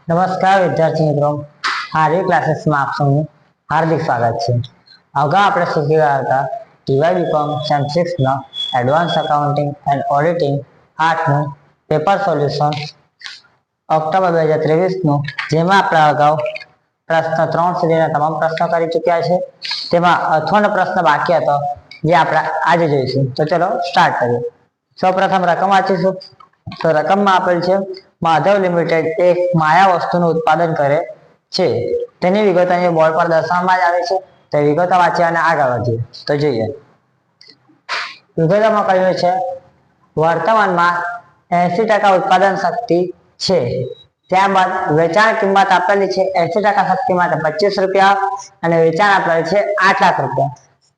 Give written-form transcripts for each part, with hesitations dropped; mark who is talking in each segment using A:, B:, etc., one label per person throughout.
A: નમસ્કાર વિદ્યાર્થી મિત્રો, હાર્વી ક્લાસીસમાં આપ સૌનું હાર્દિક સ્વાગત છે. અગાઉ આપણે શીખી ગયા હતા ટીવાય બીકોમ સેમ 6 ના એડવાન્સ અકાઉન્ટિંગ એન્ડ ઓડિટિંગ 8 નું પેપર સોલ્યુશન ઓક્ટોબર 2023 નું, જેમાં આપણે અગાઉ પ્રશ્ન 3 સુધીના તમામ પ્રશ્નો કરી ચૂક્યા છે. તેમાં અથવાનો પ્રશ્ન બાકી હતો, જે આપણે આજે જોઈશું. તો ચલો સ્ટાર્ટ કરીએ. સૌપ્રથમ રકમ વાંચીશું. તો રકમમાં આપેલ છે માધવ લિમિટેડ એક માયા વસ્તુનું ઉત્પાદન કરે છે. તેની વિગત અહીં બોર્ડ પર દર્શાવવામાં આવે છે. તો વિગતો વાંચીએ અને આગળ વધીએ. તો જોઈએ, વિગતોમાં કહ્યું છે વર્તમાનમાં 80% ઉત્પાદન શક્તિ છે. ત્યારબાદ વેચાણ કિંમત આપેલી છે 80% શક્તિ માટે 25 રૂપિયા અને વેચાણ આપેલ છે 8 લાખ રૂપિયા.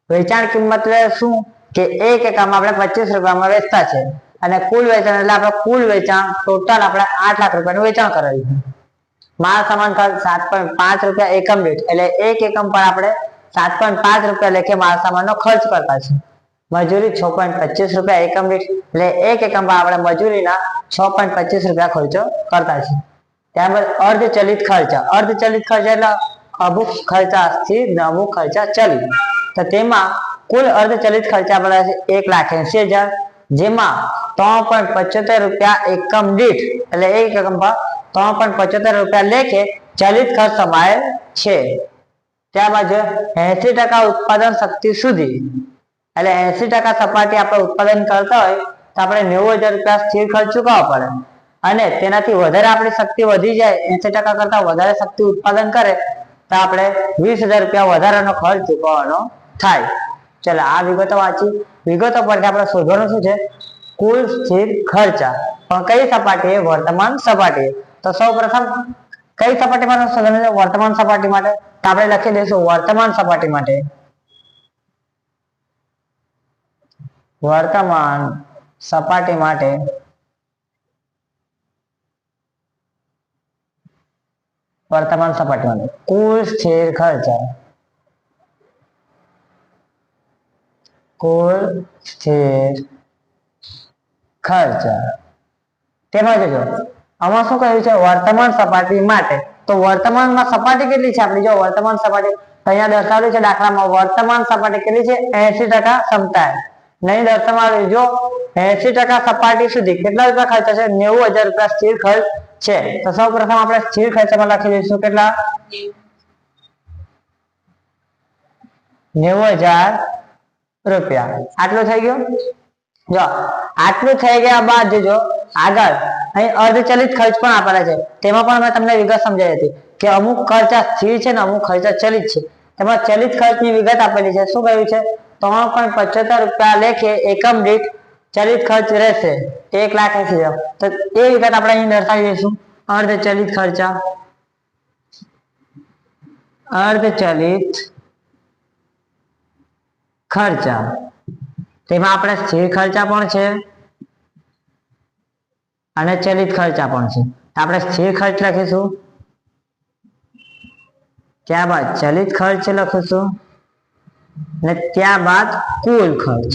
A: વેચાણ કિંમત એટલે શું કે એક એકમ આપણે 25 રૂપિયામાં વેચતા છે અને કુલ વેચાણ એટલે આપણે કુલ વેચાણ ટોટલ આપણે 8 લાખ રૂપિયાનું વેચાણ કરેલું છે. માલ સામાન ખર્ચ 7.5 રૂપિયા એકમ દીઠ, એટલે એક એકમ પર આપણે 7.5 રૂપિયા લેખે માલ સામાનનો ખર્ચ કરતા છે. મજૂરી 6.25 રૂપિયા એકમ દીઠ, એટલે એક એકમ પર આપણે મજૂરીના 6.25 રૂપિયા ખર્ચો કરતા છે. ત્યારબાદ અર્ધચલિત ખર્ચા. અર્ધચલિત ખર્ચા એટલે અમુક ખર્ચા સ્થિર ને અમુક ખર્ચા ચલિત. તો તેમાં કુલ અર્ધચલિત ખર્ચા પડે છે 1,80,000, જેમાં 3.75 રૂપિયા એકમ દીઠ, એટલે એક એકમ પર 3.75 રૂપિયા લેખે ચલિત ખર્ચ સમાયેલ છે. ત્યારબાદ 80% ઉત્પાદન શક્તિ સુધી, એટલે 80% સપાટી આપણે ઉત્પાદન કરતા હોય તો આપણે 90,000 રૂપિયા સ્થિર ખર્ચ ચૂકવવા પડે, અને તેનાથી વધારે આપણી શક્તિ વધી જાય, 80% કરતા વધારે શક્તિ ઉત્પાદન કરે તો આપણે 20,000 રૂપિયા વધારાનો ખર્ચ ચૂકવવાનો થાય. ચલો આ વિગતો વાંચી. વિગતો પરથી આપણે શોધવાનું શું છે? કુલ સ્થિર ખર્ચા. પણ કઈ સપાટીએ? વર્તમાન સપાટીએ. તો સૌ પ્રથમ કઈ સપાટી માટે શોધવાનું છે? વર્તમાન સપાટી માટે. તો આપણે લખી દઈશું વર્તમાન સપાટી માટે. વર્તમાન સપાટી માટે વર્તમાન સપાટી માટે કુલ સ્થિર ખર્ચા. કુલ સ્થિર ખર્ચા. તેમાં જોજો આમાં શું કહ્યું છે? વર્તમાન સપાટી માટે. તો વર્તમાનમાં સપાટી કેટલી છે આપણી? જો વર્તમાન સપાટી અહીંયા દર્શાવેલું છે દાખલામાં, વર્તમાન સપાટી કેટલી છે? 80% ક્ષમતા. નહીં દર્શાવવામાં જો 80% સપાટી સુધી કેટલા રૂપિયા ખર્ચ છે? 90,000 રૂપિયા સ્થિર ખર્ચ છે. તો સૌ પ્રથમ આપણે સ્થિર ખર્ચમાં લખી દઈશું કેટલા? 90,000 રૂપિયા. આટલું થઈ ગયું. જો આટલું થઈ ગયા બાદ જોજો આગળ અહીં અર્ધચલિત ખર્ચ પણ આપેલા છે. તેમાં પણ મેં તમને વિગત સમજાવી હતી કે અમુક ખર્ચા સ્થિર છે ને અમુક ખર્ચા ચલિત છે. તેમાં ચલિત ખર્ચની વિગત આપેલી છે. શું કહ્યું છે? 3.75 રૂપિયા લેખે એકમ દીઠ ચલિત ખર્ચ રહેશે 1,80,000. તો એ વિગત આપણે અહીં દર્શાવી દઈશું. અર્ધચલિત ખર્ચા. અર્ધચલિત ખર્ચા. તેમાં આપણે સ્થિર ખર્ચા પણ છે અને ચલિત ખર્ચા પણ છે. આપણે સ્થિર ખર્ચ લખીશું, ત્યારબાદ ચલિત ખર્ચ લખીશું અને ત્યારબાદ કુલ ખર્ચ.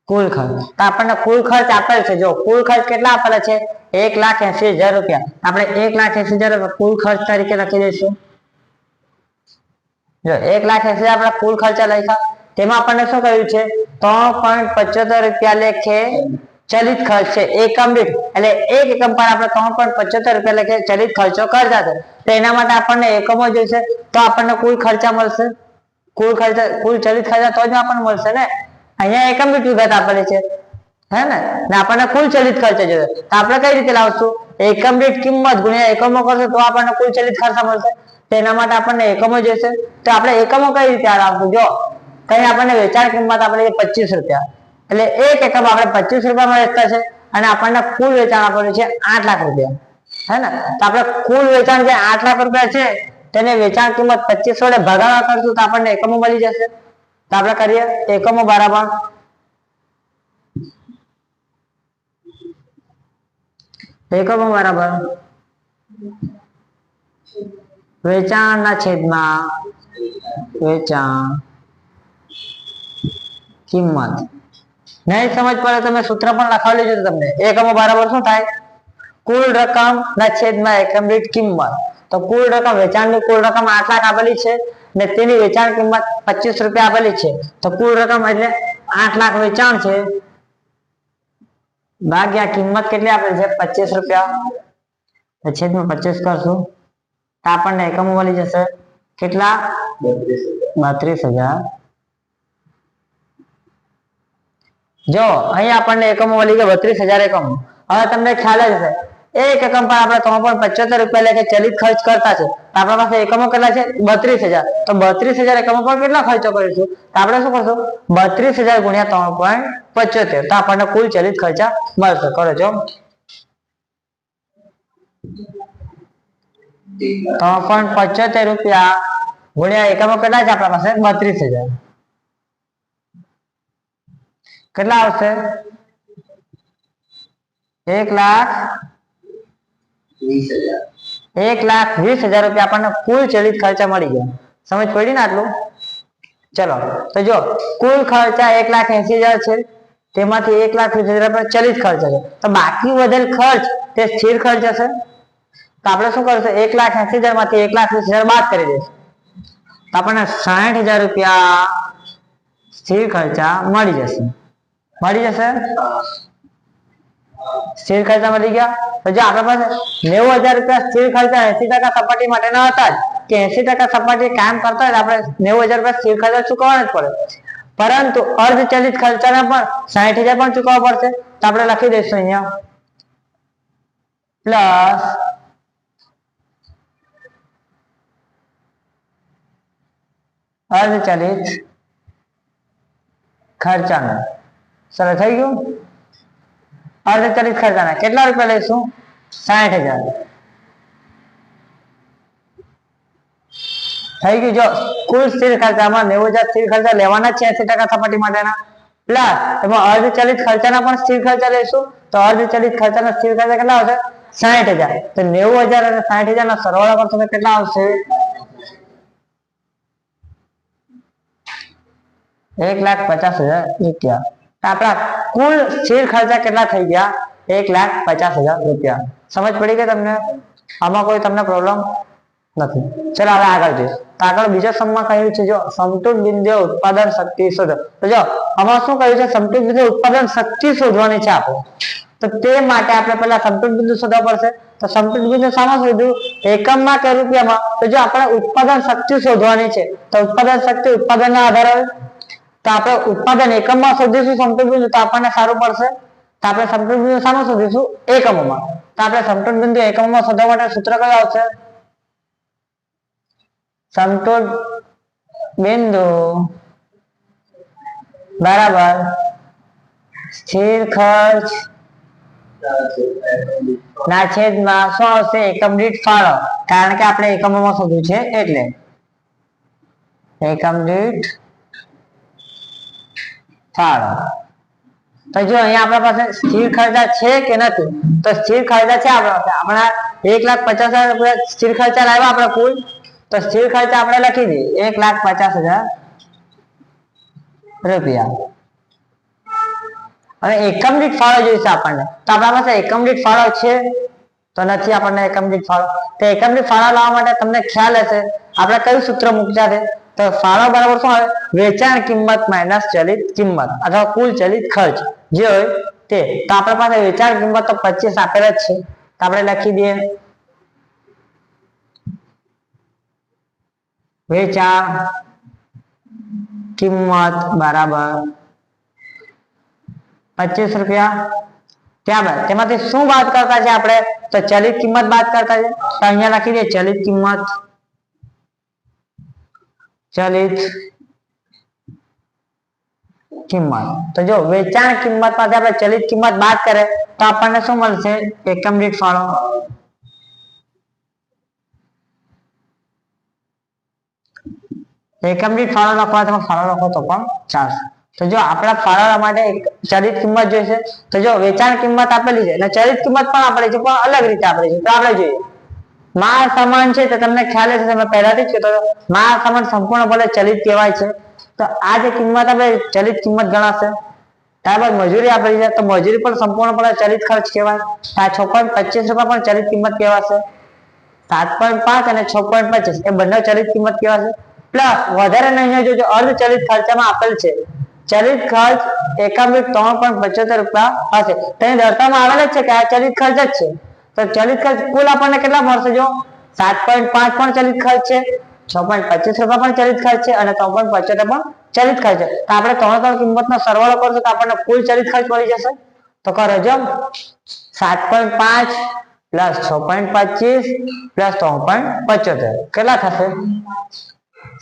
A: કુલ ખર્ચ. તો આપણને કુલ ખર્ચ આપેલ છે. જો કુલ ખર્ચ કેટલા આપેલા છે? 1,80,000 રૂપિયા. આપણે 1,80,000 રૂપિયા કુલ ખર્ચ તરીકે લખી દઈશું. જો 1,80,000 આપણે કુલ ખર્ચા લખ્યા. તેમાં આપણને શું કહ્યું છે? 3.75 રૂપિયા લેખે ચલિત ખર્ચ છે એકમ દીઠ, એટલે એક એકમ પર આપણે 3.75 રૂપિયા લેખે ચલિત ખર્ચો કરતા છે. તો એના માટે આપણને એકમો જોઈશે, તો આપણને કુલ ખર્ચા મળશે. કુલ ખર્ચા, કુલ ચલિત ખર્ચા તો જ આપણને મળશે ને. અહીંયા એકમ દીઠ વિગત આપેલી છે, હે ને આપણને કુલ ચલિત ખર્ચ જોઈએ. તો આપણે કઈ રીતે લાવશું? એકમ દીઠ કિંમત ગુણ્યા એકમો કરશું તો આપણને કુલ ચલિત ખર્ચા મળશે. તેના માટે આપણને એકમો જોઈશે. તો આપણે એકમો કઈ રીતે લાવશું? જો કઈ આપણને વેચાણ કિંમત આપેલી 25 રૂપિયા, એટલે એક એકમ આપણે 25 રૂપિયામાં વેચતા છે અને આપણને કુલ વેચાણ આપેલું છે 8 લાખ રૂપિયા, હે ને. તો આપણે કુલ વેચાણ જે 8 લાખ રૂપિયા છે તેને વેચાણ કિંમત 25 વડે ભાગાકાર કરશું તો આપણને એકમો મળી જશે. તો આપણે કરીએ એકમો બરાબર વેચાણના છેદમાં વેચાણ કિંમત. નહીં સમજ પડે તમે સૂત્ર પણ લખાવી લેજો તમને એકમો બરાબર શું થાય કુલ રકમ ના છેદમાં એકમ દીઠ કિંમત તો કુલ રકમ વેચાણની કુલ રકમ 8 લાખ આપેલી છે ને તેની વેચાણ કિંમત 25 રૂપિયા આપેલી છે તો કુલ રકમ એટલે 8 લાખ વેચાણ છે ભાગ્યા કિંમત કેટલી આપેલી છે 25 રૂપિયા તો છેદમાં 25 કરશું તો આપણને એકમો મળી જશે કેટલા 32,000 જો અહીં આપણને એકમો મળી ગયા 32,000 એકમો હવે તમને ખ્યાલ જ હશે એક એકમ પર આપણે 3.75 રૂપિયા લેખે ચલિત ખર્ચ કરતા છે તો આપણા પાસે એકમો કેટલા છે 32,000 તો 32,000 એકમો પર કેટલા ખર્ચો કરીશું તો આપણે શું કરશું 32,000 ગુણ્યા 3.75 તો આપણને કુલ ચલિત ખર્ચા મળશે કરો છો 3.75 રૂપિયા ગુણ્યા એકમો કેટલા છે આપણા પાસે 32,000 કેટલા આવશે 1,20,000 રૂપિયા આપણને કુલ ચલિત ખર્ચા મળી ગયા સમજ પડી ને આટલું ચલો તો જો કુલ ખર્ચા 1,80,000 છે તેમાંથી 1,20,000 રૂપિયા ચલિત ખર્ચ છે તો બાકી વધેલ ખર્ચ તે સ્થિર ખર્ચ હશે તો આપણે શું કરશું 1,80,000 માંથી 1,20,000 બાદ કરી દઈશું તો આપણને 60,000 રૂપિયા સ્થિર ખર્ચા મળી જશે સ્થિર ખર્ચા મળી ગયા તો જો આપણા પાસે 90,000 રૂપિયા સ્થિર ખર્ચા 80% સપાટી માટેના હતા કે 80% સપાટી કામ કરતા હોય આપણે 90,000 રૂપિયા સ્થિર ખર્ચા ચૂકવવાના જ પડે પરંતુ અર્ધ ચલિત ખર્ચાના પણ 60,000 પણ ચૂકવવા પડશે તો આપણે લખી દઈશું અહીંયા પ્લસ અર્ધ ચલિત ખર્ચાના સરળ થઈ ગયું અર્ધ ચલિત ખર્ચાના કેટલા રૂપિયા લઈશું 60,000 થઈ ગયું જો કુલ સ્થિર ખર્ચામાં 90,000 સ્થિર ખર્ચા લેવાના છે 80% સપાટી માટેના પ્લસ એમાં અર્ધ ચલિત ખર્ચાના પણ સ્થિર ખર્ચા લઈશું તો અર્ધ ચલિત ખર્ચાના સ્થિર ખર્ચા કેટલા આવશે 60,000 તો 90,000 અને 60,000 ના સરવાળા કરશો તો કેટલા આવશે 1,50,000 રૂપિયા આપણા કુલ સ્થિર ખર્ચા કેટલા થઈ ગયા 1,50,000 રૂપિયા સમજ પડી ગઈ તમને આમાં કોઈ તમને પ્રોબ્લેમ નથી ચલો હવે આગળ જોઈએ તો આગળ બીજા સમમાં કહ્યું છે જો સમતૂર બિંદુએ ઉત્પાદન શક્તિ શોધો તો જો આમાં શું કહ્યું છે સમતૂર બિંદુએ ઉત્પાદન શક્તિ શોધવાની છે આપણે તો તે માટે આપણે પહેલા સમતૂર બિંદુ શોધવા પડશે તો સમતૂર બિંદુ શામાં શોધ્યું એકમમાં કે રૂપિયામાં તો જો આપણે ઉત્પાદન શક્તિ શોધવાની છે તો ઉત્પાદન શક્તિ ઉત્પાદનના આધારે તો આપણે ઉત્પાદન એકમમાં શોધીશું સમતૂર બિંદુ તો આપણને સારું પડશે તો આપણે સમતૂર બિંદુ શામાં શોધીશું એકમોમાં તો આપણે સમતૂર બિંદુ એકમોમાં શોધવા માટે સૂત્ર કયું આવશે સમતૂર બિંદુ બરાબર સ્થિર ખર્ચ ના છેદમાં શું આવશે એકમ દીઠ ફાળો કારણ કે આપણે એકમોમાં શોધ્યું છે એટલે એકમ દીઠ ફાળો તો જો અહીંયા આપણા પાસે સ્થિર ખર્ચા છે કે નથી તો સ્થિર ખર્ચા છે આપણા 1,50,000 રૂપિયા સ્થિર ખર્ચા લાવ્યા આપણે કુલ તો સ્થિર ખર્ચા આપણે લખી દઈએ 1,50,000 રૂપિયા હવે એકમ દીઠ ફાળો જોઈશે આપણને તો આપણા પાસે એકમ દીઠ ફાળો છે તો નથી આપણને એકમ દીઠ ફાળો તો એકમ દીઠ ફાળો લાવવા માટે તમને ખ્યાલ હશે આપણે કયું સૂત્ર મૂક્યા છે તો ફાળો બરાબર શું આવે વેચાણ કિંમત માઇનસ ચલિત કિંમત અથવા કુલ ચલિત ખર્ચ જે હોય તે તો આપણા પાસે વેચાણ કિંમત તો 25 આપેલ જ છે તો આપણે લખી દઈએ વેચાણ કિંમત બરાબર 25 રૂપિયા ત્યારબાદ તેમાંથી શું બાદ કરતા છે આપણે તો ચલિત કિંમત બાદ કરતા છે તો અહીંયા લખી દઈએ ચલિત કિંમત તો જો વેચાણ કિંમત માંથી આપણે ચલિત કિંમત બાદ કરે તો આપણને શું મળશે એકમ દીઠ ફાળો એકમ દીઠ ફાળો લખવા તમે ફાળો લખો તો પણ ચાલશે તો જો આપણા ફાળા માટે ચલિત કિંમત જોઈશે તો જો વેચાણ કિંમત આપેલી છે અને ચલિત કિંમત પણ આપેલી છે પણ અલગ રીતે આપેલી છે તો આપણે જોઈએ માલ સામાન છે તો તમને ખ્યાલ હશે તમે પહેલાથી જ કહેતો માલ સામાન સંપૂર્ણપણે ચલિત કહેવાય છે તો આ જે કિંમત આપણે ચલિત કિંમત ગણાશે ત્યારબાદ મજૂરી આપેલી છે, તો મજૂરી પણ સંપૂર્ણપણે ચલિત ખર્ચ કહેવાય. આ 6.25 રૂપિયા પણ ચલિત કિંમત કહેવાશે. 7.5 અને 6.25 એ બંને ચલિત કિંમત કહેવાશે. પ્લસ વધારે નહીં જોજો, અર્ધ ચલિત ખર્ચમાં આપેલ છે ચલિત ખર્ચ એકમ દીઠ 3.75 રૂપિયા હશે. તેને દર્શાવવામાં આવેલ જ છે કે આ ચલિત ખર્ચ જ છે. તો ચલિત ખર્ચ કુલ આપણને કેટલા મળશે? જો 7.5 પણ ચલિત ખર્ચ છે, 6.25 રૂપિયા પણ ચલિત ખર્ચ છે અને 3.75 પણ ચલિત ખર્ચ છે. તો આપણે ત્રણ કિંમતનો સરવાળો કરશું તો આપણને કુલ ચલિત ખર્ચ મળી જશે. તો કરો જો 7.5 પ્લસ 6.25 પ્લસ 3.75 કેટલા થશે?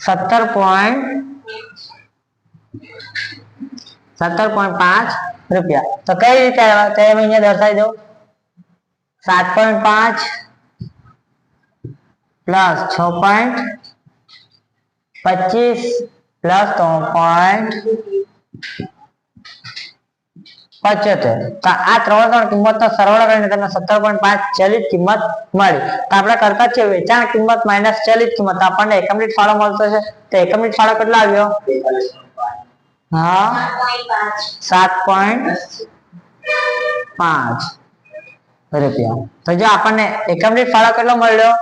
A: 17.5 રૂપિયા. તો કઈ રીતે આવ્યા તે અહીંયા દર્શાવી દો. 7.5 પ્લસ 6.25 પ્લસ 3.75. તો આ ત્રણ કિંમતનો સરવાળો કરીને તમને 17.5 ચલિત કિંમત મળી. તો આપણે કરતા છે વેચાણ કિંમત માઇનસ ચલિત કિંમત. આપણને એકમ દીઠ ફાળો મળતો છે. તો એકમ દીઠ ફાળો કેટલો આવ્યો? હા 7.5 રૂપિયા. તો જો આપણને એકમ દીઠ ફાળો કેટલો મળ્યો?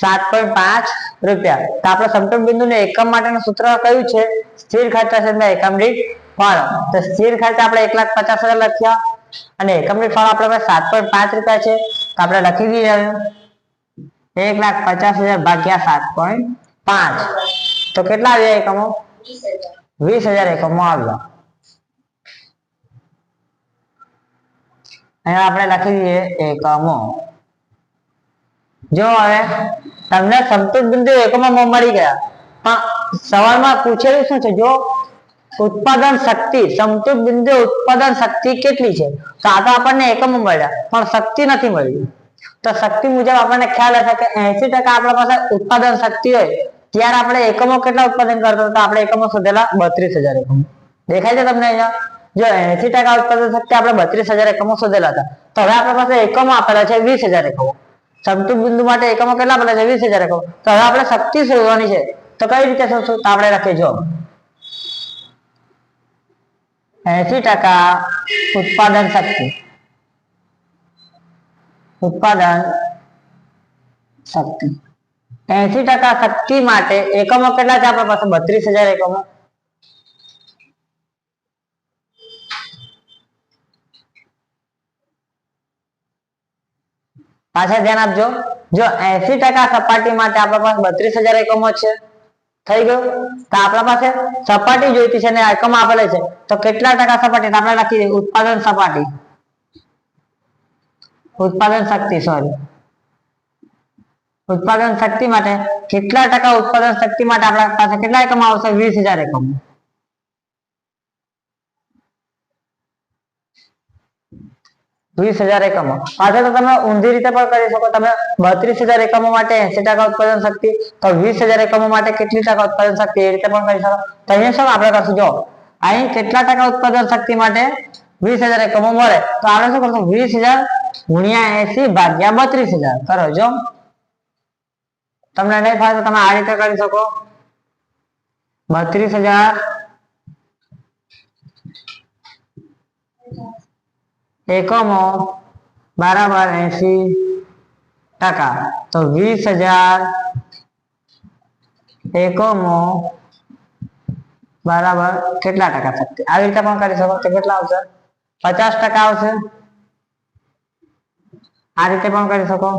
A: 7.5 રૂપિયા. તો આપણે સમતૂર બિંદુને એકમ માટેનું સૂત્ર કયું છે? સ્થિર ખર્ચ છેદમાં એકમ દીઠ ફાળો. તો સ્થિર ખર્ચ આપણે 1,50,000 લખ્યા અને એકમ દીઠ ફાળો આપણે 7.5 રૂપિયા છે. તો આપણે લખી દઈએ 1,50,000 ભાગ્યા 7.5. તો કેટલા આવ્યા એકમો? 20,000 એકમો આવ્યા. અહીંયા આપણે લખી દઈએ એકમો. જો હવે તમને સમતૂર બિંદુ એકમોમાં મળી ગયા, પણ સવાલમાં પૂછેલું શું છે? જો ઉત્પાદન શક્તિ, સમતૂર બિંદુ ઉત્પાદન શક્તિ કેટલી છે? તો આ તો આપણને એકમો મળ્યા પણ શક્તિ નથી મળી. તો શક્તિ મુજબ આપણને ખ્યાલ હશે કે 80% આપણા પાસે ઉત્પાદન શક્તિ હોય ત્યારે આપણે એકમો કેટલા ઉત્પાદન કરતા? તો આપણે એકમો શોધેલા 32,000 એકમો. દેખાય છે તમને અહીંયા? જો 80% ઉત્પાદન શક્તિ આપણે 32,000 એકમો શોધેલા હતા. તો હવે આપણા પાસે એકમો આપેલા છે 20,000 એકમો. સમતૂર બિંદુ માટે એકમો કેટલા આપેલા છે? 20,000 એકમો. તો હવે આપણે શક્તિ શોધવાની છે. તો કઈ રીતે શોધશું? તો આપણે લખીએ જો 80% ઉત્પાદન શક્તિ. ઉત્પાદન શક્તિ 80% શક્તિ માટે એકમો કેટલા છે આપણા પાસે? 32,000 એકમો. પાછા ધ્યાન આપજો. જો 80% સપાટી માટે આપણા પાસે 32,000 એકમો છે. થઈ ગયું. તો આપણા પાસે સપાટી જોઈતી છે ને એકમ આપેલા છે. તો કેટલા ટકા સપાટી? આપણે લખી દઈએ ઉત્પાદન સપાટી, ઉત્પાદન શક્તિ સોરી ઉત્પાદન શક્તિ માટે કેટલા ટકા ઉત્પાદન શક્તિ માટે આપણા પાસે કેટલા એકમ આવશે? 20,000 એકમ. એકમો. પાછળ તો તમે ઊંધી રીતે પણ કરી શકો. તમે 32,000 એકમો માટે 80% ઉત્પાદન શક્તિ, તો 20,000 એકમો માટે કેટલી ટકા ઉત્પાદન શક્તિ, એ રીતે પણ કરી શકો. તો અહીંયા શું આપણે કરશું? જો અહીં કેટલા ટકા ઉત્પાદન શક્તિ માટે 20,000 એકમો મળે, તો આપણે શું કરશું? 20,000 ગુણ્યા 80 ભાગ્યા 32,000 કરો. જો તમને નહીં ફાવે તો તમે આ રીતે કરી શકો. 32,000 એકમો બરાબર 80%. તો 20,000 એકમો બરાબર કેટલા ટકા શક્તિ? આવી રીતે પણ કરી શકો. તો કેટલા આવશે? 50% આવશે. આ રીતે પણ કરી શકો.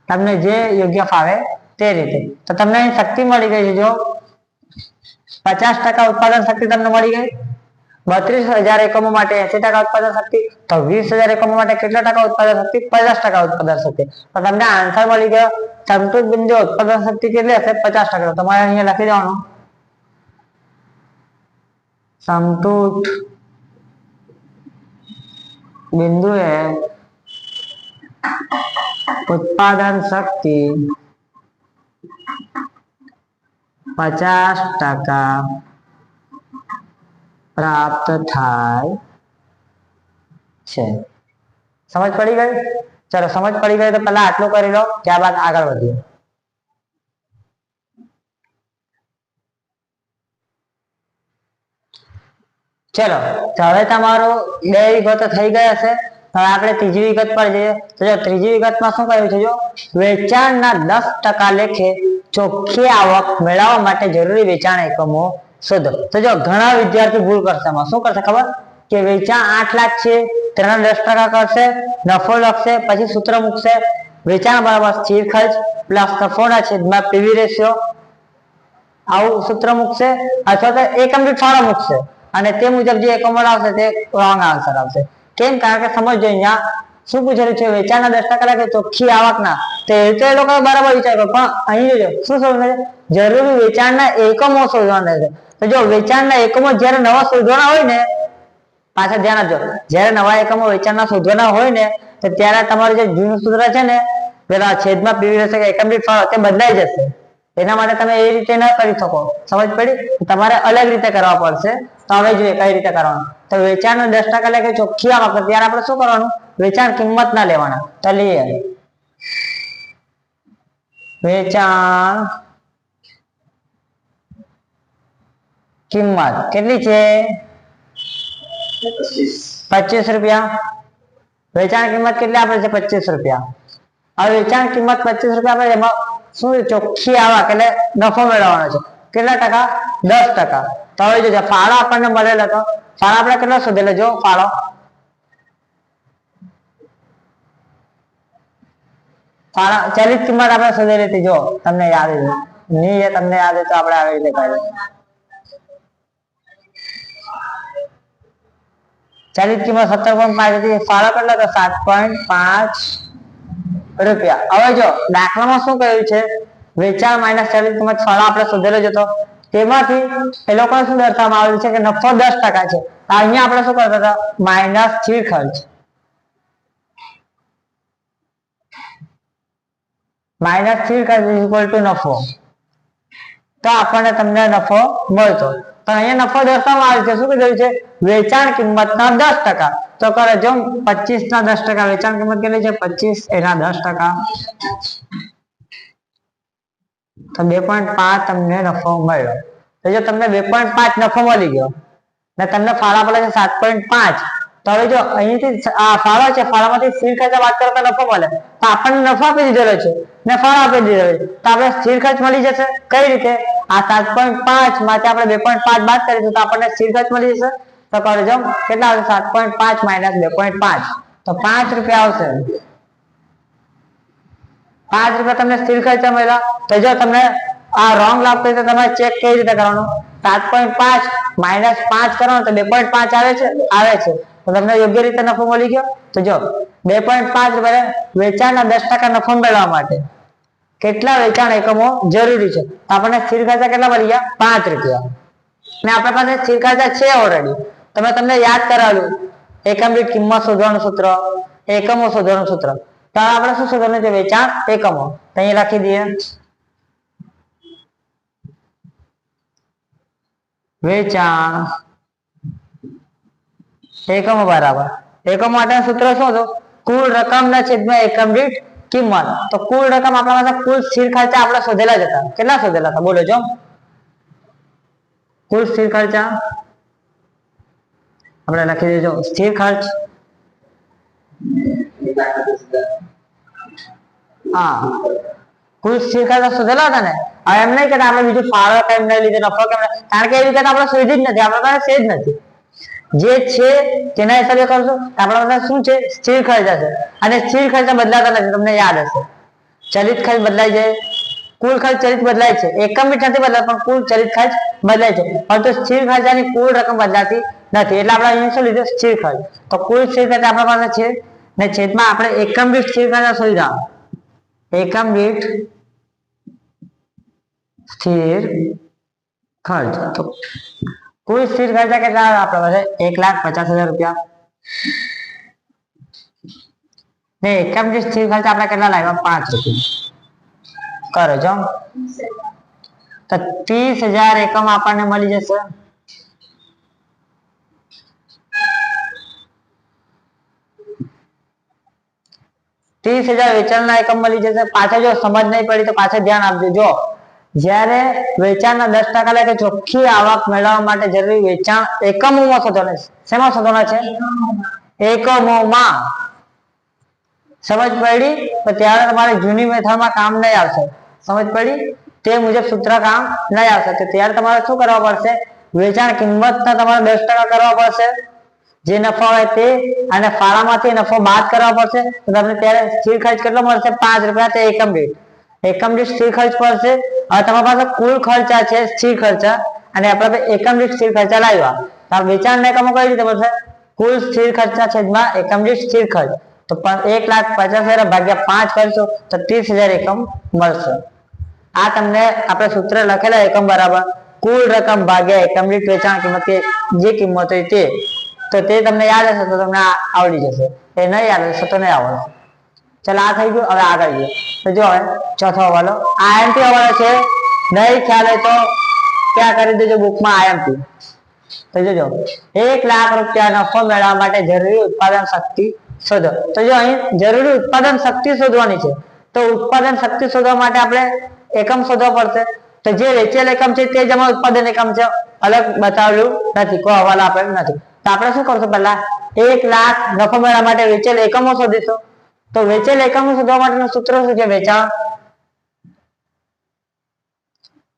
A: તમને જે યોગ્ય ફાવે તે રીતે. તો તમને અહીં શક્તિ મળી ગઈ છે. જો 50% ઉત્પાદન શક્તિ તમને મળી ગઈ. 32,000 એકમો માટે 80% ઉત્પાદન શક્તિ. તો 20,000 એકમો માટે કેટલા ટકા ઉત્પાદન શક્તિ? 50% ઉત્પાદન શક્તિ. તો તમને આન્સર મળી ગયો. સમતૂર બિંદુ ઉત્પાદન શક્તિ કેટલી હશે? 50%. તમારે અહીંયા લખી દેવાનું સમતૂર બિંદુએ ઉત્પાદન શક્તિ 50% પ્રાપ્ત થાય છે. સમજ પડી ગઈ? ચલો સમજ પડી ગઈ તો પહેલા આટલું કરી લો, ત્યારબાદ આગળ વધીએ. ચલો તો હવે તમારું બે વિગતો થઈ ગયા છે. હવે આપણે ત્રીજી વિગત પર જઈએ. તો જો ત્રીજી વિગતમાં શું કહ્યું છે, જો વેચાણના 10% લેખે ચોખ્ખી આવક મેળવવા માટે જરૂરી વેચાણ એકમો શોધો. તો જો ઘણા વિદ્યાર્થી ભૂલ કરશે. એમાં શું કરશે ખબર, કે વેચાણ 8 લાખ છે, તેના 10% કરશે, નફો લખશે, પછી સૂત્ર મૂકશે વેચાણ બરાબર સ્થિર ખર્ચ પ્લસ નફોના છેદમાં પીવી રેશિયો, આવું સૂત્ર મૂકશે અથવા તો એકમ દીઠ ફાળો મૂકશે અને તે મુજબ જે એકમો આવશે તે રોંગ આન્સર આવશે. કેમ? કારણ કે સમજો અહીંયા શું પૂછેલું છે, વેચાણના 10% લાગે ચોખ્ખી આવકના, તો એ લોકો બરાબર વિચાર કરો, પણ અહીં જોજો શું શોધવાનું છે, જરૂરી વેચાણના એકમો શોધવાના છે. તો જો વેચાણના એકમો જ્યારે નવા શોધવાના હોય ને, પાછા ધ્યાન આપજો, જ્યારે નવા એકમો વેચાણના શોધવાના હોય ને તો ત્યારે તમારું જે જૂનું સૂત્ર છે ને, પેલા છેદમાં પીવી રહેશે કે એકમ દીઠ ફાળો, તે બદલાઈ જશે. એના માટે તમે એ રીતે ન કરી શકો. સમજ પડી? તમારે અલગ રીતે કરવા પડશે. તો હવે જોઈએ કઈ રીતે કરવાનું. તો વેચાણના 10% લેખે ચોખ્ખી આવક, ત્યારે આપણે શું કરવાનું, વેચાણ કિંમત ના લેવાના. તો લઈએ વેચાણ કિંમત કેટલી છે, 25 રૂપિયા. વેચાણ કિંમત કેટલી આપે છે, 25 રૂપિયા. હવે વેચાણ કિંમત 25 રૂપિયા આપે, એમાં શું ચોખ્ખી આવક એટલે નફો મેળવવાનો છે. કેટલા ટકા? 10%. તો હવે જોજો ફાળો આપણને મળેલો હતો, ફાળો આપણે કેટલો શોધેલો, જો ફાળો ચલિત કિંમત આપણે શોધેલી હતી. જો તમને યાદ નહીં, તમને યાદ હોય તો આપણે આવી રીતે કરીએ. ચલિત કિંમત 17.5 હતી, ફાળો કેટલો હતો, 7.5 રૂપિયા. હવે જો દાખલામાં શું કહ્યું છે, વેચાણ માઇનસ ચલિત કિંમત, ફાળો આપણે શોધેલો જ હતો, તેમાંથી એ લોકોને શું દર્શાવવામાં આવેલું છે કે નફો 10% છે. અહીંયા આપણે શું કરતા હતા, માઇનસ સ્થિર ખર્ચ, માઇનસ સ્થિર ખર્ચ ઇક્વલ ટુ નફો, તો આપણને તમને નફો મળતો. તો અહીંયા નફો દર્શાવવામાં આવે છે, શું કીધું છે, વેચાણ કિંમતના 10%. તો કરે જો 25 ના 10%, વેચાણ કિંમત કેટલી છે, 25 એના 10%, તો 2.5 તમને નફો મળ્યો. તો જો તમને 2.5 નફો મળી ગયો ને તમને ફાળો આપેલો છે 7.5, તો હવે જો અહીંથી આ ફાળો છે, ફાળામાંથી સ્થિર ખર્ચ બાદ કરો તો નફો મળે. તો આપણને નફો આપી દીધેલો છે ને ફાળો આપી દીધેલો છે, તો આપણે સ્થિર ખર્ચ મળી જશે. કઈ રીતે? આ 7.5 માંથી આપણે 2.5 બાદ કરીશું તો આપણને સ્થિર ખર્ચ મળી જશે. તો કરો જો કેટલા આવશે, 7.5 માઇનસ 2.5, તો 5 રૂપિયા આવશે. 5 રૂપિયા તમને સ્થિર ખર્ચ મળ્યા. તો જો તમને આ રોંગ લાગતો હોય તો તમારે ચેક કેવી રીતે કરવાનું, 7.5 માઇનસ 5 કરો તો 2.5 આવે છે, તો તમને યોગ્ય રીતે નફો મળી ગયો. તો જો 2.5 રૂપિયા વેચાણના 10% નફો મેળવવા માટે કેટલા વેચાણ એકમો જરૂરી છે, તો આપણને સ્થિર ખર્ચા કેટલા મળી ગયા, 5 રૂપિયા. ને આપણા પાસે સ્થિર ખર્ચા છે ઓલરેડી. તમે તમને યાદ કરાવ્યું એકમ દીઠ કિંમત શોધવાનું સૂત્ર, એકમો શોધવાનું સૂત્ર. તો આપણે શું શોધવાનું છે, વેચાણ એકમો. તો અહીં લખી દઈએ વેચાણ એકમો બરાબર એકમ માટે સૂત્ર શું હતું, કુલ રકમના છેદમાં એકમ દીઠ કિંમત. તો કુલ રકમ આપણા પાસે કુલ સ્થિર ખર્ચા આપણે શોધેલા જ હતા. કેટલા શોધેલા હતા બોલો જો, કુલ સ્થિર ખર્ચા આપણે લખી દેજો, સ્થિર ખર્ચ હા કુલ સ્થિર ખર્ચ શોધેલા હતા ને. હવે એમ નહીં કે આપણે બીજું ફાળો કેમ નહીં લીધો, નફો કેમ નહીં, કારણ કે એ વિગત આપણે શોધી જ નથી, આપણા પાસે છે જ નથી. જે છે તેના હિસાબે કરશું. આપણા પાસે શું છે, સ્થિર ખર્ચ હશે, અને સ્થિર ખર્ચ બદલાતા નથી. તમને યાદ હશે ચલિત ખર્ચ બદલાય છે, કુલ ખર્ચ ચલિત બદલાય છે, એકમ દીઠ નથી બદલાતો પણ કુલ ચલિત ખર્ચ બદલાય છે, પરંતુ સ્થિર ખર્ચની કુલ રકમ બદલાતી નથી. એટલે આપણે અહીં શું લીધું, સ્થિર ખર્ચ. તો કુલ સ્થિર ખર્ચ આપણા પાસે છે ને છેદમાં આપણે એકમ દીઠ સ્થિર ખર્ચ શોધ્યા, એકમ દીઠ સ્થિર ખર્ચ. તો કુલ સ્થિર ખર્ચા કેટલા આપણા પાસે, 1,50,000 રૂપિયા. ને એકમ દીઠ સ્થિર ખર્ચ આપણે કેટલા લાવ્યા, 5 રૂપિયા. કરો જો તો 30,000 એકમ આપણને મળી જશે. વેચાણના એકમ મળી જશે. પાછા જો સમજ નહીં પડી તો પાછા ધ્યાન આપજો. જો જ્યારે વેચાણના 10% એટલે કે ચોખ્ખી આવક મેળવવા માટે જરૂરી વેચાણ એકમોમાં શોધવાના છે. શેમાં શોધવાના છે? એકમોમાં. સમજ પડી? તો ત્યારે તમારે જૂની મેથડમાં કામ નહીં આવશે. સમજ પડી? તે મુજબ સૂત્ર કામ નહીં આવશે. તો ત્યારે તમારે શું કરવા પડશે? વેચાણ કિંમતના તમારે 10% કરવા પડશે, જે નફો હોય તે, અને ફાળામાંથી નફો બાદ કરવા પડશે. તો તમને ત્યારે સ્થિર ખર્ચ કેટલો મળશે? 5 રૂપિયા. તે એકમ દીઠ સ્થિર ખર્ચ પડશે. હવે તમારી પાસે કુલ ખર્ચા છે સ્થિર ખર્ચા, અને આપણે એકમ દીઠ સ્થિર ખર્ચા લાવ્યા. તો વેચાણના એકમો કઈ રીતે મળશે? કુલ સ્થિર ખર્ચા છેદમાં એકમ દીઠ સ્થિર ખર્ચ. તો 1,50,000 ભાગ્યા 5 કરશો તો 30,000 એકમ મળશે. આ તમને આપણે સૂત્ર લખેલા એકમ બરાબર કુલ રકમ ભાગ્યા એકમ દીઠ વેચાણ કિંમત, જે કિંમત હોય તે. તો તે તમને યાદ હશે તો તમને આવડી જશે. એ નહીં યાદ હશે તો નહીં આવડે. ચાલો, આ થઈ ગયું. હવે આગળ જઈએ. તો જો હવે ચોથો હવાલો આઈએમપી હવાલો છે. નહીં ખ્યાલ હોય તો ક્યાં કરી દેજો બુકમાં આઈએમપી. તો જોજો 1 લાખ રૂપિયા નફો મેળવવા માટે જરૂરી ઉત્પાદન શક્તિ શોધો. તો જો અહીં જરૂરી ઉત્પાદન શક્તિ શોધવાની છે. તો ઉત્પાદન શક્તિ શોધવા માટે આપણે એકમ શોધવા પડશે. તો જે વેચેલ એકમ છે તે જ અમારું ઉત્પાદન એકમ છે, અલગ બતાવેલું નથી, કોઈ હવાલો આપેલું નથી. તો આપણે શું કરશું? પહેલા 1 લાખ નફો મેળવવા માટે વેચેલ એકમો શોધીશું. તો વેચેલ એકમો શોધવા માટેનું સૂત્ર શું છે?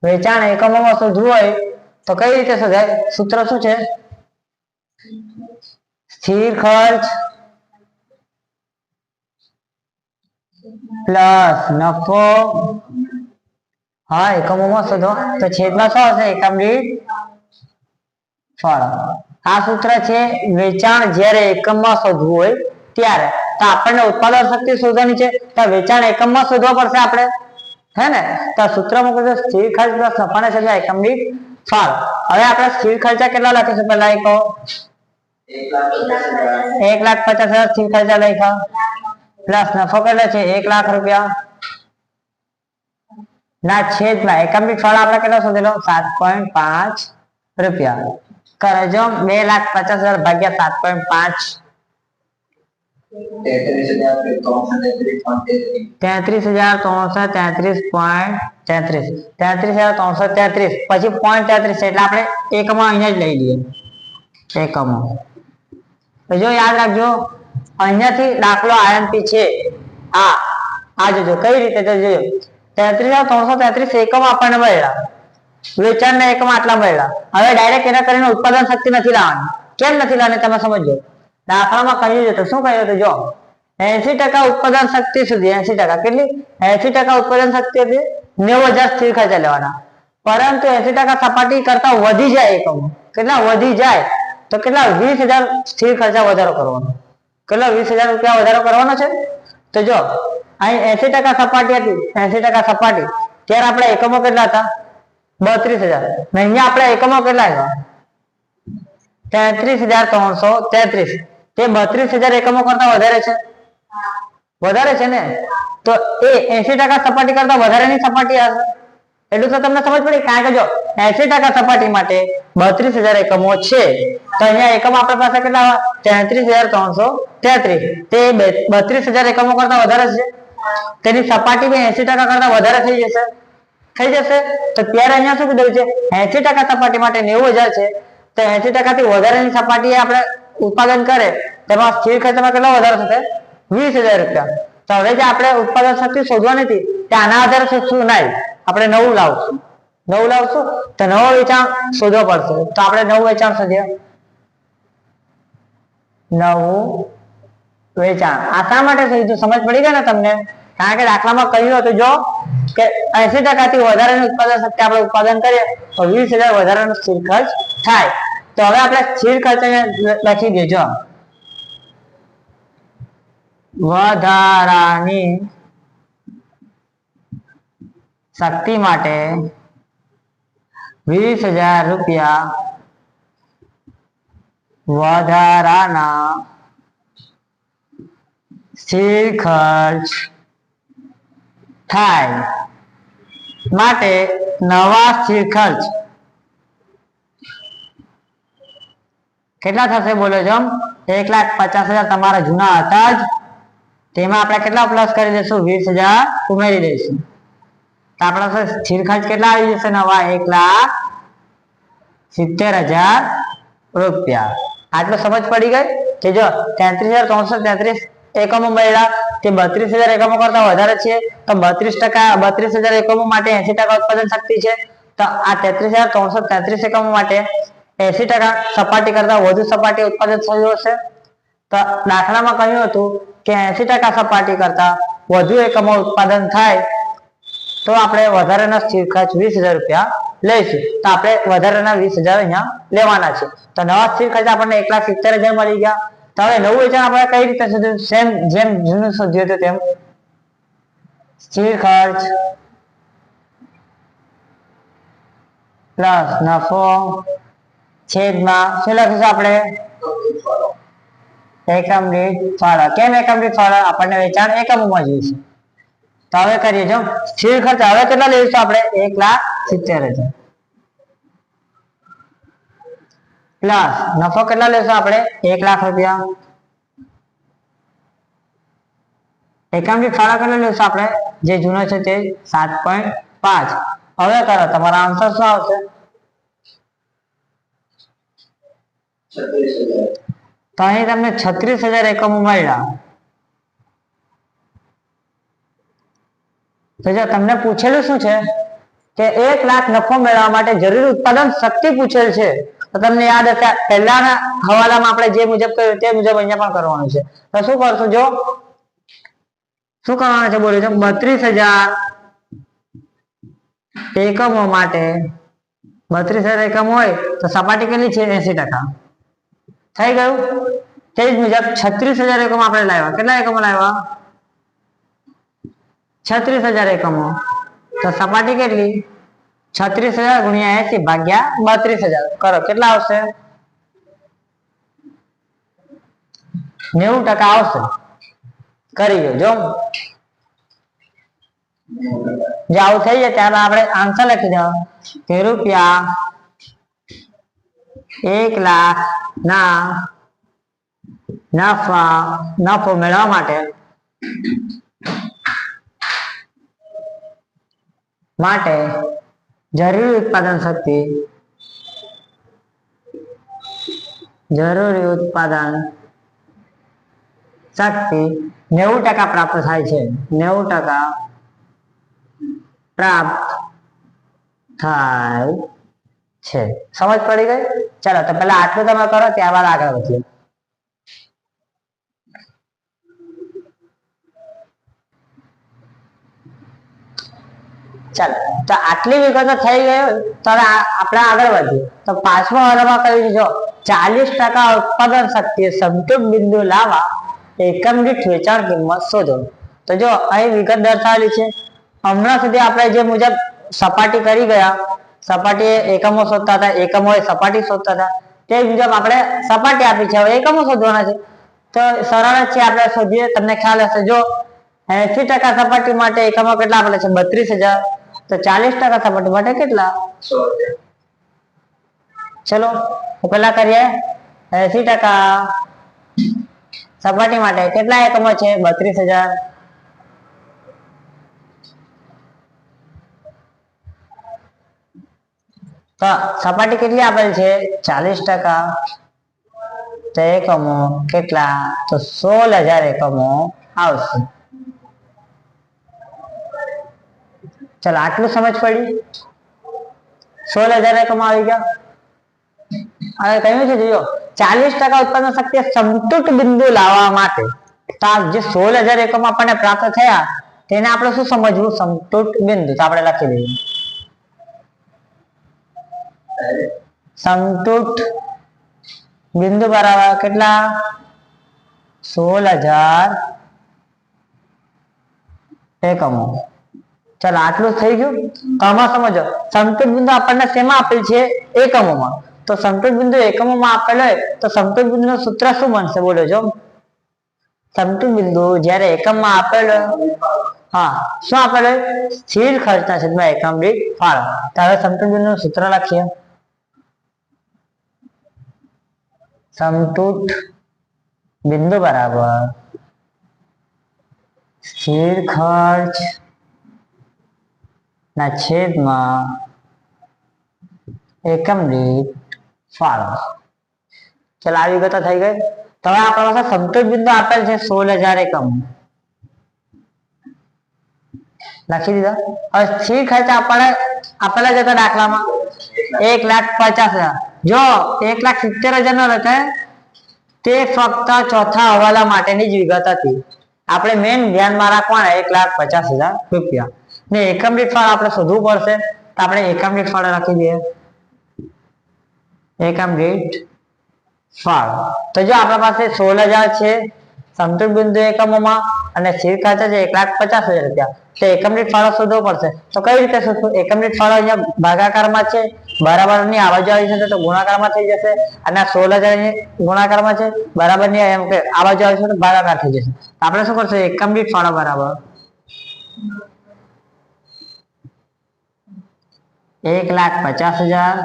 A: વેચાણ એકમોમાં શોધવું હોય તો કઈ રીતે શોધાય? સૂત્ર શું છે? સ્થિર ખર્ચ પ્લસ નફો. હા, એકમોમાં શોધો તો છેદમાં શું હશે? એકમ દીઠ ફાળો. આ સૂત્ર છે વેચાણ જ્યારે એકમમાં શોધવું હોય ત્યારે. તો આપણને ઉત્પાદન શક્તિ શોધવાની છે, તો વેચાણ એકમમાં શોધવા પડશે આપણે, હે ને? તો સૂત્રમાં કીધું સ્થિર ખર્ચ પ્લસ નફાના છેદમાં એકમ દીઠ ફાળો. હવે આપણે સ્થિર ખર્ચા કેટલા લખીશું? પહેલા કહો. 1,50,000 સ્થિર ખર્ચા લખ્યા, પ્લસ નફો કેટલો છે? 1 લાખ રૂપિયા ના છેદમાં એકમ દીઠ ફાળો આપણે કેટલો શોધેલો? 7.5 રૂપિયા. કરજો 2,50,000 ભાગ્યા 7.5. 33,333.33. 33,333 પછી 0.33 એટલે આપણે એકમો અહીંયા જ લઈ લઈએ. એકમો તો જો યાદ રાખજો, અહીંયાથી દાખલો આઈએમપી છે. આ જોજો કઈ રીતે જોજો. 33,333 એકમ આપણને મળ્યા, વેચાણના એકમ આટલા મળ્યા. હવે ડાયરેક્ટ એના કરીને ઉત્પાદન શક્તિ નથી લાવવાની. કેમ નથી લાવવાની તમે સમજો. દાખલામાં કહ્યું છે તો શું કહ્યું હતું? જો 80% ઉત્પાદન શક્તિ સુધી, 80% કેટલી? 80% ઉત્પાદન શક્તિ હતી 90,000 સ્થિર ખર્ચા લેવાના. પરંતુ 80% સપાટી કરતા વધી જાય એકમો. કેટલા વધી જાય? તો કેટલા? 20,000 સ્થિર ખર્ચા વધારો કરવાનો. કેટલા? 20,000 રૂપિયા વધારો કરવાનો છે. તો જો અહીં 80% સપાટી હતી, 80% સપાટી, ત્યારે આપણે એકમો કેટલા હતા? 32,000. અહીંયા આપણે એકમો કેટલા આવ્યા? 33,333. તે 32,000 એકમો કરતા વધારે છે, વધારે છે ને? તો એ 80% સપાટી કરતા વધારેની સપાટી હશે. એટલું તો તમને સમજ પડી. કારણ કે જો 80% સપાટી માટે 32,000 એકમો છે, તો અહીંયા એકમ આપણી પાસે કેટલા? 33,333. તે 32,000 એકમો કરતા વધારે છે. તેની સપાટી બી 80% કરતા વધારે થઈ જશે. તો ત્યારે અહીંયા શું કીધું છે? 80% સપાટી માટે 90,000 છે. તો 80% થી વધારેની સપાટી આપણે ઉત્પાદન કરે તેમાં સ્થિર ખર્ચમાં કેટલો વધારો થશે? 20,000 રૂપિયા. તો હવે જે આપણે ઉત્પાદન શક્તિ શોધવાની હતી તે આના આધારે શોધશું નહીં, આપણે નવું લાવશું. તો નવો વેચાણ શોધવો પડશે. તો આપણે નવું વેચાણ શોધીએ. નવું વેચાણ આ શા માટે શોધ્યું? સમજ પડી ગઈ ને તમને? કારણ કે દાખલામાં કહ્યું હતું જો કે 80% થી વધારેનું ઉત્પાદન શક્તિ આપણે ઉત્પાદન કરીએ તો 20,000 વધારાનો સ્થિર ખર્ચ થાય. તો હવે આપણે સ્થિર ખર્ચ લખી દેજો. વધારાની શક્તિ માટે 20,000 રૂપિયા વધારાના સ્થિર ખર્ચ થાય માટે નવા સ્થિર ખર્ચ કેટલા થશે? બોલો જો. 1,50,000 તમારા જૂના હતા જ, તેમાં આપણે કેટલા પ્લસ કરી દઈશું? 20,000 ઉમેરી દઈશું. તો આપણા પાસે સ્થિર ખર્ચ કેટલા આવી જશે નવા 1,70,000 રૂપિયા. આટલું સમજ પડી ગઈ કે જો 33,333 એકમો મળ્યા તે 32,000 એકમો કરતા વધારે છે તો 32,000 એકમો માટે 80% ઉત્પાદન શક્તિ છે. તો આ 33,333 એકમો માટે 80% સપાટી કરતા વધુ સપાટી ઉત્પાદન થયું હશે. તો દાખલામાં કહ્યું હતું કે 80% સપાટી કરતા વધુ એકમો ઉત્પાદન થાય તો આપણે વધારાના સ્થિર ખર્ચ 20,000 રૂપિયા લઈશું. તો આપણે વધારાના 20,000 અહીંયા લેવાના છે. તો નવા સ્થિર ખર્ચ આપણને 1,70,000 મળી ગયા. તો હવે નવું વેચાણ આપણે કઈ રીતે શોધ્યું? સેમ જેમ જૂનું શોધ્યું હતું તેમ સ્થિર ખર્ચ પ્લસ નફો છેદમાં શું લખીશું આપણે? એકમ દીઠ ફાળો. કેમ એકમ દીઠ ફાળો? આપણને વેચાણ એકમોમાં જોઈએ છે. તો હવે કરીએ જો સ્થિર ખર્ચ હવે કેટલા લઈશું આપણે? 1,70,000 પ્લસ નફો કેટલા લેશું આપણે? 1,00,000 રૂપિયા. એકમ દીઠ ફાળો કેટલો લેશું આપણે? જે જૂનો છે તે 7.5. હવે કરો તમારા આન્સર શું આવશે? 36,000. તો અહીં તમને 36,000 એકમો મળ્યા. તો જો તમને પૂછેલું શું છે કે 1,00,000 નફો મેળવવા માટે જરૂરી ઉત્પાદન શક્તિ પૂછેલ છે. તો તમને યાદ હશે પહેલાના હવાલામાં આપણે જે મુજબ કર્યું તે મુજબ અહીંયા પણ કરવાનું છે. તો શું કરશું? જો શું કરવાનું છે બોલ્યો છો? 32,000 એકમો માટે 32,000 એકમ હોય તો સપાટી કેટલી છે? 80%. થઈ ગયું. તે જ મુજબ 36,000 એકમો આપણે લાવ્યા. કેટલા એકમો લાવ્યા? 36,000 એકમો. તો સપાટી કેટલી? 36,000 ગુણ્યા 80 ભાગ્યા 32,000 કરો. કેટલા આવશે? 90% આવશે. કરી જો જે આવું થઈ જાય ત્યારે આપણે આન્સર લખી દેવાનો કે રૂપિયા 1,00,000 ના નફો મેળવવા માટે જરૂરી ઉત્પાદન શક્તિ 90% પ્રાપ્ત થાય છે. 90% પ્રાપ્ત થાય છે. સમજ પડી ગઈ? ચાલો તો પહેલા આટલું તમે કરો ત્યારબાદ આગળ વધીએ. ચાલો તો આટલી વિગતો થઈ ગઈ. તો હવે આપણે આગળ વધીએ. તો પાંચમા વાળામાં કહ્યું છે જો 40% ઉત્પાદન શક્તિએ સંતુષ્ટ બિંદુ લાવવા એકમ દીઠ વેચાણ કિંમત શોધો. તો જો અહીં વિગત દર્શાવેલી છે. હમણાં સુધી આપણે જે મુજબ સપાટી કરી ગયા, સપાટી એકમો શોધતા હતા, એકમો સપાટી શોધતા હતા, તે મુજબ આપણે સપાટી આપી છે, હવે એકમો શોધવાના છે. તો સરળ જ છે, આપણે શોધીએ. તમને ખ્યાલ હશે જો 80% સપાટી માટે એકમો કેટલા આપેલા છે? 32,000. તો 40% સપાટી માટે કેટલા? 100,000. ચલો પેલા કરીએ. 80% સપાટી માટે કેટલા એકમો છે? 32,000. તો સપાટી કેટલી આપેલ છે? 40%. તો એકમો કેટલા? તો 16,000 એકમો આવશે. ચલો આટલું સમજ પડી? 16,000 એકમો આવી ગયા. હવે કહ્યું છે જો 40% ઉત્પાદન શક્તિ સંતુષ્ટ બિંદુ લાવવા માટે તો જે 16,000 એકમો આપણને પ્રાપ્ત થયા તેને આપણે શું સમજવું? સંતુષ્ટ બિંદુ. તો આપણે લખી દઈએ સંતુષ્ટ બિંદુ બરાબર કેટલા? 16,000 એકમો. ચાલો આટલું થઈ ગયું. તો આમાં સમજો સંતુષ્ટ બિંદુ આપણને શેમાં આપેલ છે? એકમોમાં. તો સંતુષ્ટ બિંદુ એકમોમાં આપેલ હોય તો સંતુષ્ટ બિંદુનું સૂત્ર શું બનશે? બોલો જો. સંતુષ્ટ બિંદુ જ્યારે એકમમાં આપેલ હોય, હા શું આપેલ હોય? સ્થિર ખર્ચના છેદમાં એકમ દીઠ ફાળો. તો હવે સંતુષ્ટ બિંદુનું સૂત્ર લખીએ. સંતુષ્ટ બિંદુ બરાબર સ્થિર ખર્ચ ના છેદમાં એકમ દીઠ ફાળો. ચલો આ વિગતો થઈ ગઈ. તો હવે આપણા પાસે સમતોલ બિંદુ આપેલ છે 16,000 એકમ, લખી દીધા. હવે સ્થિર ખર્ચ આપણે આપેલા જતા દાખલામાં 1,50,000. જો 1,70,000 નો લખે તે ફક્ત ચોથા હવાલા માટેની જ વિગત હતી. આપણે મેન ધ્યાનમાં રાખવાના 1,50,000 રૂપિયા ને એકમ દીઠ ફાળો આપણે શોધવું પડશે. તો આપણે એકમ દીઠ ફાળો લખી દઈએ. એકમ દીઠ ફાળો તો જો આપણા પાસે 16,000 છે સમતોલ બિંદુ એકમોમાં અને સ્થિર ખર્ચ છે 1,50,000 રૂપિયા. તો એકમ દીઠ ફાળો શોધવો પડશે. તો કઈ રીતે શોધવું? એકમ દીઠ ફાળો અહીંયા ભાગાકારમાં છે, બરાબર ની આવજો આવી છે તો ગુણાકારમાં થઈ જશે, અને 16,000 ગુણાકારમાં છે, બરાબર ની એમ કે આવજો આવી છે તો ભાગાકાર થઈ જશે. આપણે શું કરશું? એકમ દીઠ ફાળો બરાબર 1,50,000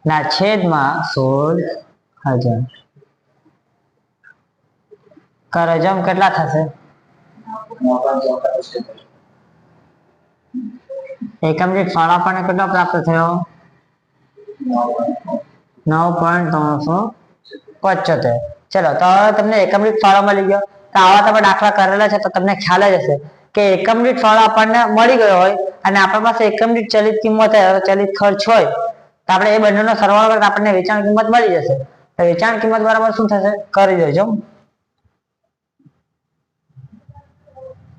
A: ના છેદમાં 16,000 કરો જમ કેટલા થશે? એકમ દીઠ ફાળો આપણને કેટલો પ્રાપ્ત થયો? 9.375. ચલો તો હવે તમને એકમ દીઠ ફાળો મળી ગયો. તો આવા તમે દાખલા કરેલા છે તો તમને ખ્યાલ જ હશે કે એકમ દીઠ ફાળો આપણને મળી ગયો હોય અને આપણા પાસે એકમ દીઠ ચલિત કિંમત હોય, ચલિત ખર્ચ હોય, તો આપણે એ બંનેનો સરવાળો કરતા આપણને વેચાણ કિંમત મળી જશે. તો વેચાણ કિંમત બરાબર શું થશે? કરી દેજો.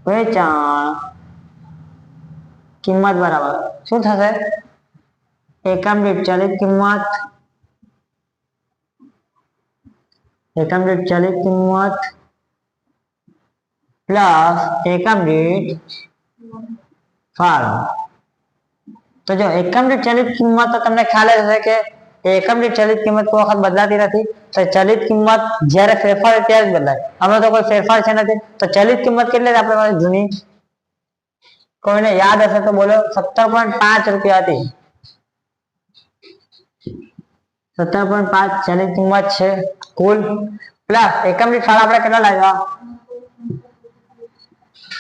A: વેચાણ કિંમત બરાબર શું થશે? એકમ દીઠ ચલિત કિંમત, એકમ દીઠ ચલિત કિંમત પ્લસ એકમ દીઠ ફાળો. તો જો એકમ દીઠ ચલિત કિંમત તો તમને ખ્યાલ જ હશે કે એકમ દીઠ ચલિત કિંમત કોઈ વખત બદલાતી નથી. તો ચલિત કિંમત જ્યારે ફેરફાર હોય ત્યારે જ બદલાય. આમાં તો કોઈ ફેરફાર છે નથી. તો ચલિત કિંમત કેટલી આપણે પાસે જૂની? કોઈને યાદ હશે તો બોલો. 17.5 રૂપિયા હતી. 17.5 ચલિત કિંમત છે કુલ. પ્લસ એકમ દીઠ ફાળો આપણે કેટલા લાવ્યા?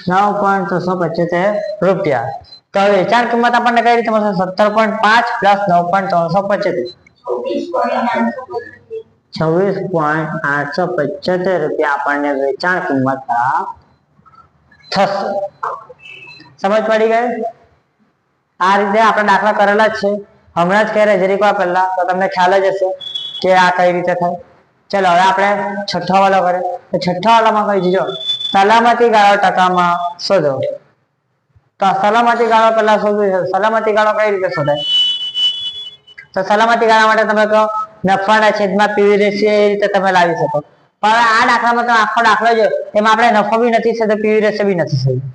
A: 9.375 રૂપિયા. તો વેચાણ કિંમત આપણને કઈ રીતે મળશે? 17.5 પ્લસ 9.375 26.875 રૂપિયા આપણને વેચાણ કિંમત થશે. સમજ પડી ગઈ? આ રીતે આપણે દાખલા કરેલા જ છે, હમણાં જ કર્યા જરીક વાર પહેલા, તો તમને ખ્યાલ જ હશે કે આ કઈ રીતે થાય. ચલો હવે આપણે છઠ્ઠો વાળો કરીએ. તો છઠ્ઠા વાળામાં કઈ દીજો સલામતી ગાળો ટકામાં શોધો. તો સલામતી ગાળો પહેલા શોધવું છે. સલામતી ગાળો કઈ રીતે શોધાય? તો સલામતી ગાળા માટે તમે કહો નફાના છેદમાં પીવી રેશિયો, એ રીતે તમે લાવી શકો. પણ આ દાખલામાં તો આખો દાખલો જો એમાં આપણે નફો બી નથી શોધ્યો, પીવી રેશિયો બી નથી શોધ્યો.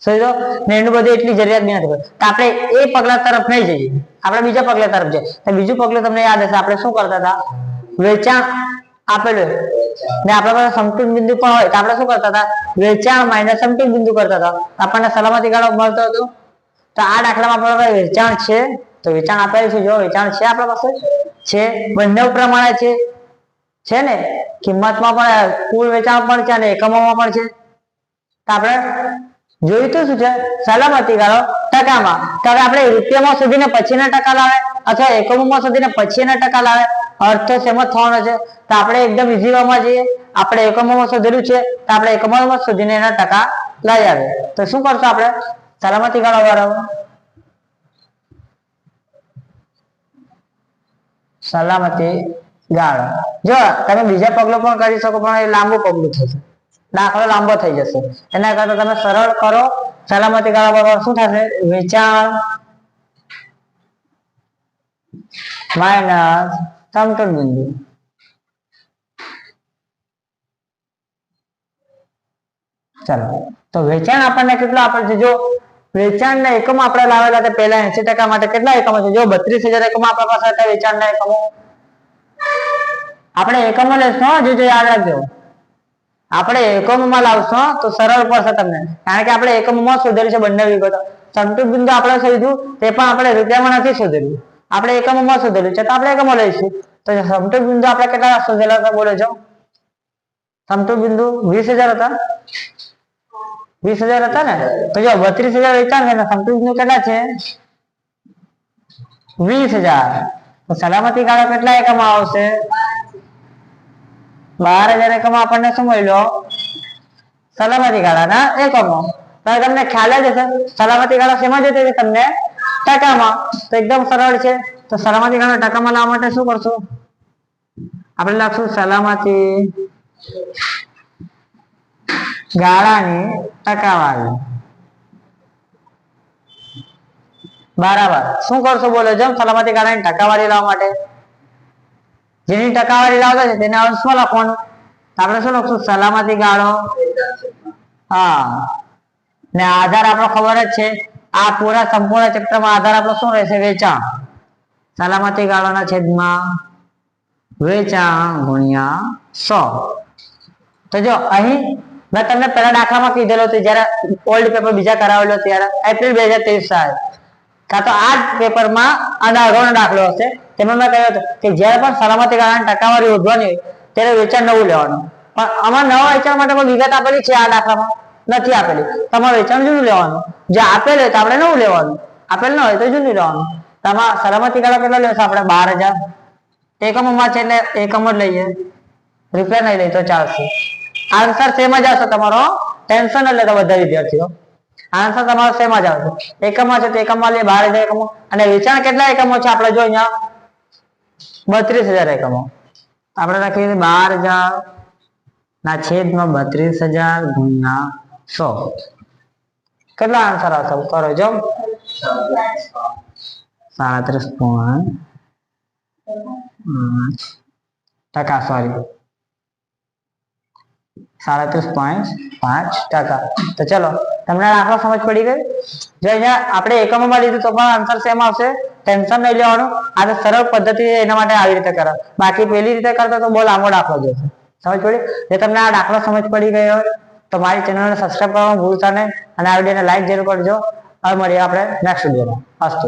A: સમજો ને એનું બધું એટલી જરૂરિયાત બી નથી. તો આપણે એ પગલા તરફ નહીં જઈએ, આપણે બીજા પગલા તરફ જઈએ. તો બીજું પગલું તમને યાદ હશે આપણે શું કરતા હતા? વેચાણ આપેલું ને આપણા પાસે સમતોલ બિંદુ પણ હોય તો આપણે શું કરતા હતા? વેચાણ માઇનસ સમતોલ બિંદુ કરતા હતા. આપણને સલામતી ગાળો મળતો હતો. તો આ દાખલામાં આપણા પાસે વેચાણ છે, તો વેચાણ આપેલું છે. જો વેચાણ છે આપણા પાસે છે, બંને પ્રમાણે છે ને, કિંમતમાં પણ કુલ વેચાણ પણ છે અને એકમોમાં પણ છે. તો આપણે જોયું તો શું છે? સલામતી ગાળો ટકામાં. તો હવે આપણે રૂપિયામાં શોધીને પછીના ટકા લાવે અથવા એકમોમાં શોધીને પછીના ટકા લાવે, અર્થ તો સેમ જ થવાનો છે. તો આપણે એકદમ ઈઝી વામાં જઈએ. આપણે એકમોમાં શોધેલું છે તો આપણે એકમોમાં શોધીને એના ટકા લઈ આવે. તો શું કરશું આપણે? સલામતી ગાળો બરાબર સલામતી ગાળો. જો તમે બીજા પગલું પણ કરી શકો પણ એ લાંબુ પગલું થશે, દાખલો લાંબો થઈ જશે. એના કરતા તમે સરળ કરો. સલામતી ગાળો બરાબર શું થશે? વેચાણ માઇનસ સમતોલ બિંદુ. ચાલો તો વેચાણ આપણને કેટલો આપેલ છે? જો વેચાણના એકમો આપણે લાવેલા હતા પહેલા 80% માટે કેટલા એકમો છે? જો 32,000 એકમો આપણા પાસે હતા વેચાણના એકમો. આપણે એકમો લેશું, જો યાદ રાખજો. આપણે એકમોમાં લાવશો તો સરળ પડશે તમને, કારણ કે આપણે એકમોમાં શોધેલું છે બંને વિગતો. સમતોલ બિંદુ આપણે શોધ્યું તે પણ આપણે રૂપિયામાં નથી શોધેલું, આપણે એકમોમાં શોધેલું છે. તો આપણે એકમો લઈશું. તો સમતોલ બિંદુ આપણે કેટલા શોધેલા હતા બોલો છો? સમતોલ બિંદુ 20,000 હતા. 20,000 હતા ને, તો જો 32,000 વેચાણ છે, સમતૂર નું કેટલા છે 20,000, તો સલામતી ગાળો કેટલા એકમમાં આવશે 12,000 એકમમાં આપણને શું મળ્યો સલામતી ગાળાના એકમો. તો તમને ખ્યાલ જ હશે સલામતી ગાળો શેમાં જતી છે તમને ટકામાં, તો એકદમ સરળ છે. તો સલામતી ગાળો ટકામાં લાવવા માટે શું કરશું આપણે લખશું સલામતી ગાળાની ટકાવારી બરાબર. શું કરશું બોલો જેમ સલામતી ગાળાની ટકાવારી લાવવા માટે જેની ટકાવારી લાવતા છે તેને અંશમાં લખવાનું. આપણે શું લખશું સલામતી ગાળો, હા, ને આધાર આપણો ખબર જ છે આ પૂરા સંપૂર્ણ ચક્રમાં આધાર આપણો શું રહેશે વેચાણ. સલામતી ગાળોના છેદમાં વેચાણ ગુણ્યા 100. તો જો અહીં મેં તમને પહેલા દાખલામાં કીધેલું હતું જયારે ઓલ્ડ પેપર બીજા કરાવેલો ત્યારે એપ્રિલ 2023 સાલ કાં તો આ પેપરમાં આના અગાઉનો દાખલો હશે તેમાં મેં કહ્યું હતું કે જ્યારે પણ સલામતી ગાળાની ટકાવારી વધવાની હોય ત્યારે વેચાણ નવું લેવાનું. પણ આમાં નવા વેચાણ માટે કોઈ વિગત આપેલી છે આ દાખલામાં નથી આપેલી. તમારે વેચાણ જૂનું લેવાનું, જે આપેલ હોય તો આપણે નવું લેવાનું, આપેલ ન હોય તો જૂનું લેવાનું. તમારા સલામતી ગાળો કેટલો લેશે આપણે 12,000 એકમોમાં છે એટલે એકમ જ લઈએ, રૂપિયા નહીં લઈ તો ચાલશે. આન્સર સેમ જ આવશે તમારો, ટેન્શન ન લેતા બધા વિદ્યાર્થીઓ, આન્સર તમારો સેમ જ આવશે. એકમમાં છે તો એકમમાં લઈએ 12,000 એકમો, અને વેચાણ કેટલા એકમો છે આપણે જો અહીંયા 32,000 એકમો. આપણે રાખીએ 12,000 ના છેદમાં 32,000 ગુણ્યા 100. કેટલા આન્સર આવશે કરો જો 37.5%, સોરી 37.5%. તો ચલો તમને દાખલો સમજ પડી ગઈ. જો અહીંયા આપણે એકમોમાં લીધું તો પણ આન્સર સેમ આવશે, ટેન્શન નહીં લેવાનું. આ તો સરળ પદ્ધતિ એના માટે આવી રીતે કરો, બાકી પેલી રીતે કરતો તો બહુ લાંબો દાખલો જશે. સમજ પડી? જો તમને આ દાખલો સમજ પડી ગયો હોય તો મારી ચેનલને સબસ્ક્રાઇબ કરવાનું ભૂલતા નહીં અને આ વિડીયોને લાઈક જરૂર કરજો. હવે મળીએ આપણે નેક્સ્ટ વિડીયોમાં. અસ્તુ.